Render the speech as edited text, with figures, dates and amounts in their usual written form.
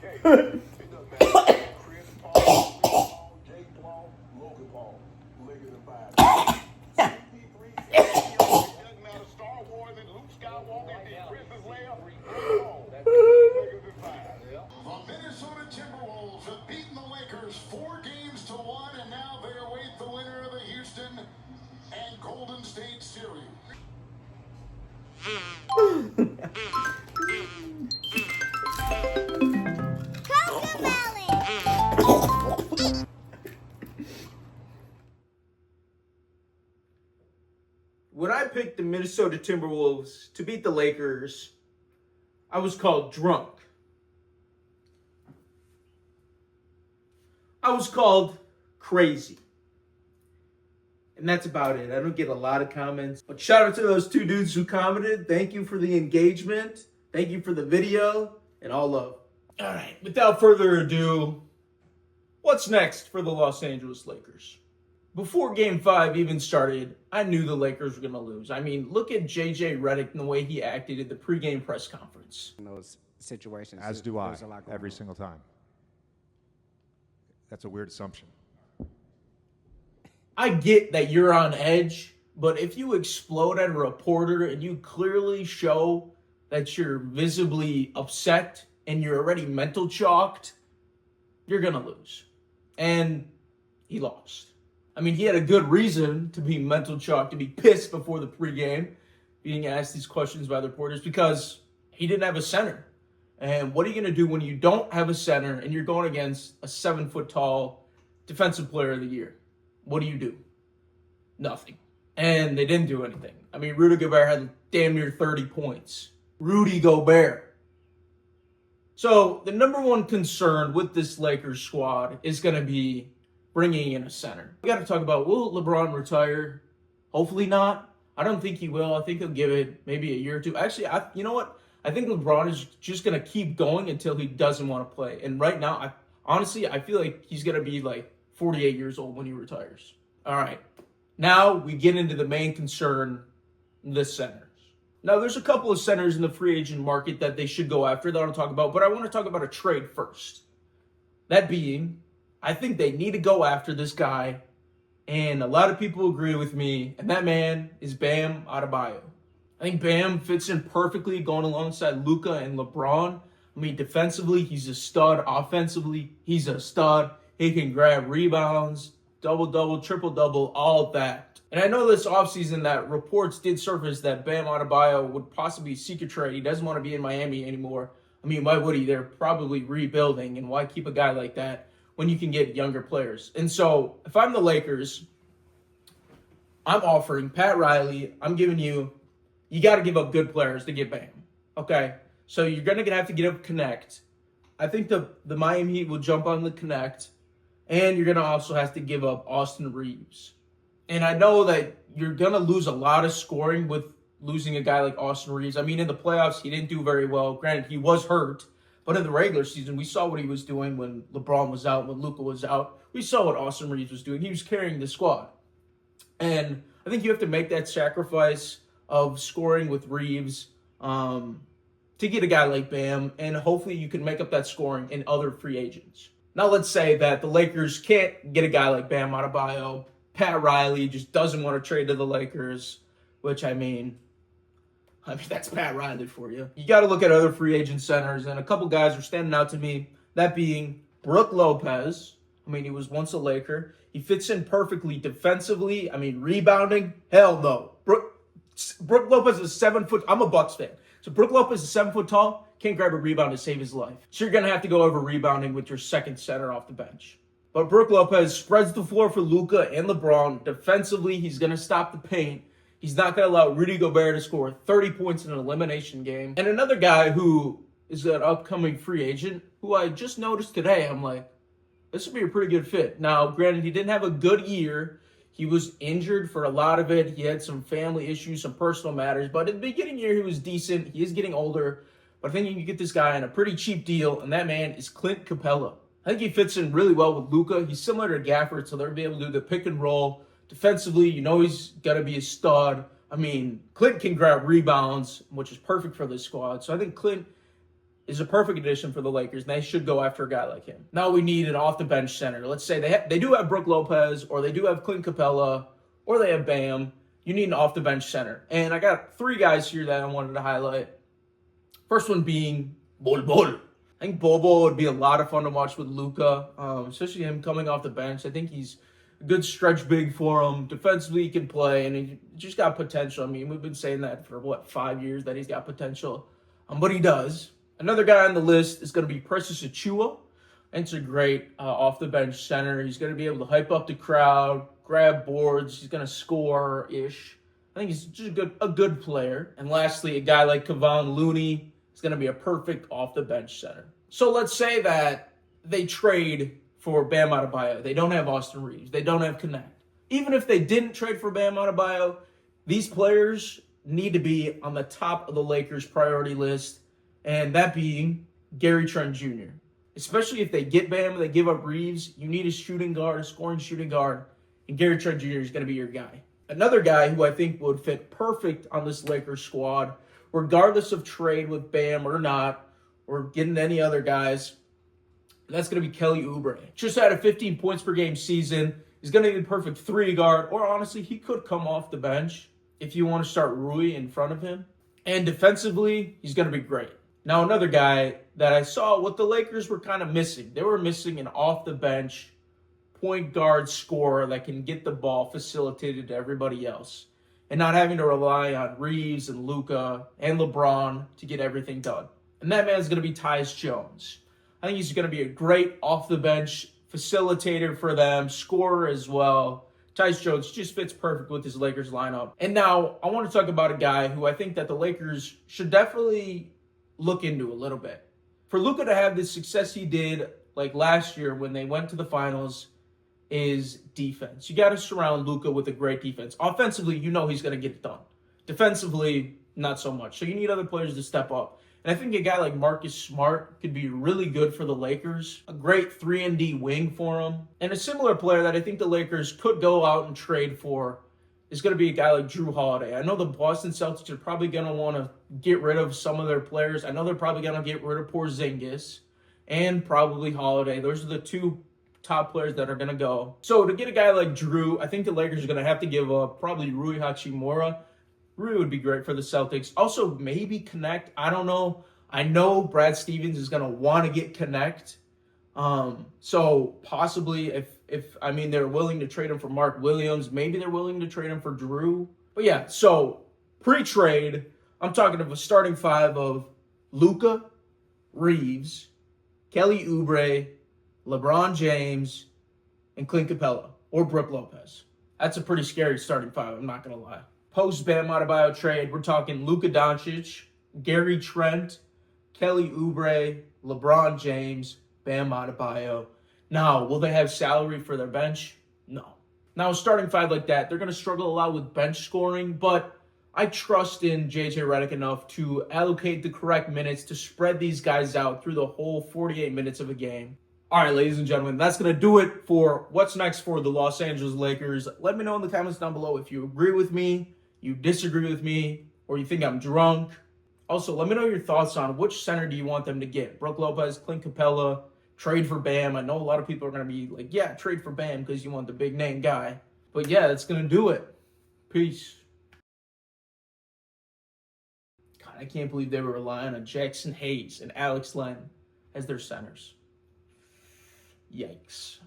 The Minnesota Timberwolves have beaten the Lakers 4-1, and now they await the winner of the Houston and Golden State series. When I picked the Minnesota Timberwolves to beat the Lakers, I was called drunk. I was called crazy. And that's about it. I don't get a lot of comments. But shout out to those two dudes who commented. Thank you for the engagement. Thank you for the video. And all love. All right, without further ado, what's next for the Los Angeles Lakers? Before Game 5 even started, I knew the Lakers were going to lose. I mean, look at J.J. Redick and the way he acted at the pregame press conference. In those situations. As do I, there's a lot going every on. single time. That's a weird assumption. I get that you're on edge, but if you explode at a reporter and you clearly show that you're visibly upset and you're already mental chalked, you're going to lose. And he lost. I mean, he had a good reason to be mental chalked, to be pissed before the pregame, being asked these questions by the reporters, because he didn't have a center. And what are you going to do when you don't have a center and you're going against a 7-foot-tall defensive player of the year? What do? Nothing. And they didn't do anything. I mean, Rudy Gobert had damn near 30 points. Rudy Gobert. So the number one concern with this Lakers squad is going to be bringing in a center. We got to talk about, will LeBron retire? Hopefully not. I don't think he will. I think he'll give it maybe a year or two. Actually, you know what? I think LeBron is just going to keep going until he doesn't want to play. And right now, honestly, I feel like he's going to be like 48 years old when he retires. All right. Now we get into the main concern, the centers. Now, there's a couple of centers in the free agent market that they should go after that I'll talk about, but I want to talk about a trade first. That being, I think they need to go after this guy, and a lot of people agree with me, and that man is Bam Adebayo. I think Bam fits in perfectly going alongside Luka and LeBron. I mean, defensively, he's a stud. Offensively, he's a stud. He can grab rebounds, double-double, triple-double, all of that. And I know this offseason that reports did surface that Bam Adebayo would possibly seek a trade. He doesn't want to be in Miami anymore. I mean, why would he? They're probably rebuilding, and why keep a guy like that when you can get younger players? And so, if I'm the Lakers, I'm offering Pat Riley, I'm giving you got to give up good players to get Bam. Okay? So you're going to have to get up Connect. I think the Miami Heat will jump on the Connect. And you're going to also have to give up Austin Reeves. And I know that you're going to lose a lot of scoring with losing a guy like Austin Reeves. I mean, in the playoffs, he didn't do very well. Granted, he was hurt. But in the regular season, we saw what he was doing when LeBron was out, when Luka was out. We saw what Austin Reeves was doing. He was carrying the squad. And I think you have to make that sacrifice of scoring with Reeves to get a guy like Bam, and hopefully you can make up that scoring in other free agents. Now let's say that the Lakers can't get a guy like Bam Adebayo. Pat Riley just doesn't want to trade to the Lakers, which I mean that's Pat Riley for you. You got to look at other free agent centers, and a couple guys are standing out to me, that being Brook Lopez. I mean, he was once a Laker. He fits in perfectly defensively. I mean, rebounding, hell no. Brook Lopez is 7 foot. I'm a Bucks fan. So Brook Lopez is 7 foot tall. Can't grab a rebound to save his life. So you're going to have to go over rebounding with your second center off the bench. But Brook Lopez spreads the floor for Luka and LeBron. Defensively, he's going to stop the paint. He's not going to allow Rudy Gobert to score 30 points in an elimination game. And another guy who is an upcoming free agent, who I just noticed today, I'm like, this would be a pretty good fit. Now, granted, he didn't have a good year. He was injured for a lot of it. He had some family issues, some personal matters. But in the beginning of the year, he was decent. He is getting older. But I think you can get this guy on a pretty cheap deal, and that man is Clint Capella. I think he fits in really well with Luka. He's similar to Gafford, so they'll be able to do the pick and roll. Defensively, you know he's got to be a stud. I mean, Clint can grab rebounds, which is perfect for this squad. So I think Clint is a perfect addition for the Lakers, and they should go after a guy like him. Now we need an off-the-bench center. Let's say they do have Brook Lopez, or they do have Clint Capella, or they have Bam. You need an off-the-bench center. And I got 3 guys here that I wanted to highlight. First one being Bol Bol. I think Bol Bol would be a lot of fun to watch with Luka, especially him coming off the bench. I think he's a good stretch big for him. Defensively, he can play, and he just got potential. I mean, we've been saying that for, 5 years, that he's got potential. But he does. Another guy on the list is going to be Precious Achiuwa. It's a great off-the-bench center. He's going to be able to hype up the crowd, grab boards. He's going to score-ish. I think he's just a good player. And lastly, a guy like Kevon Looney is going to be a perfect off-the-bench center. So let's say that they trade for Bam Adebayo. They don't have Austin Reeves. They don't have Connect. Even if they didn't trade for Bam Adebayo, these players need to be on the top of the Lakers' priority list, and that being Gary Trent Jr. Especially if they get Bam and they give up Reeves, you need a shooting guard, a scoring shooting guard, and Gary Trent Jr. is going to be your guy. Another guy who I think would fit perfect on this Lakers squad, regardless of trade with Bam or not, or getting any other guys, that's going to be Kelly Oubre. Just had a 15 points per game season. He's going to be the perfect 3 guard, or honestly, he could come off the bench if you want to start Rui in front of him. And defensively, he's going to be great. Now, another guy that I saw what the Lakers were kind of missing. They were missing an off-the-bench point guard scorer that can get the ball facilitated to everybody else and not having to rely on Reeves and Luka and LeBron to get everything done. And that man's going to be Tyus Jones. I think he's going to be a great off-the-bench facilitator for them, scorer as well. Tyus Jones just fits perfect with his Lakers lineup. And now I want to talk about a guy who I think that the Lakers should definitely look into a little bit. For Luka to have the success he did like last year when they went to the finals is defense. You got to surround Luka with a great defense. Offensively, you know he's going to get it done. Defensively, not so much. So you need other players to step up. And I think a guy like Marcus Smart could be really good for the Lakers. A great 3-and-D wing for him. And a similar player that I think the Lakers could go out and trade for is going to be a guy like Jrue Holiday. I know the Boston Celtics are probably going to want to get rid of some of their players. I know they're probably going to get rid of Porzingis and probably Holiday. Those are the 2 top players that are going to go. So to get a guy like Jrue, I think the Lakers are going to have to give up probably Rui Hachimura. Rui would be great for the Celtics. Also, maybe Connect. I don't know. I know Brad Stevens is going to want to get Connect. So possibly if they're willing to trade him for Mark Williams, maybe they're willing to trade him for Jrue. But yeah, so pre-trade, I'm talking of a starting 5 of Luka, Reeves, Kelly Oubre, LeBron James, and Clint Capella or Brook Lopez. That's a pretty scary starting 5, I'm not going to lie. Post Bam Adebayo trade, we're talking Luka Doncic, Gary Trent, Kelly Oubre, LeBron James, Bam Adebayo. Now, will they have salary for their bench? No. Now, a starting 5 like that, they're going to struggle a lot with bench scoring, but I trust in JJ Redick enough to allocate the correct minutes to spread these guys out through the whole 48 minutes of a game. All right, ladies and gentlemen, that's going to do it for what's next for the Los Angeles Lakers. Let me know in the comments down below if you agree with me, you disagree with me, or you think I'm drunk. Also, let me know your thoughts on which center do you want them to get. Brook Lopez, Clint Capella, trade for Bam. I know a lot of people are going to be like, yeah, trade for Bam because you want the big name guy. But yeah, that's going to do it. Peace. God, I can't believe they were relying on Jackson Hayes and Alex Len as their centers. Yikes.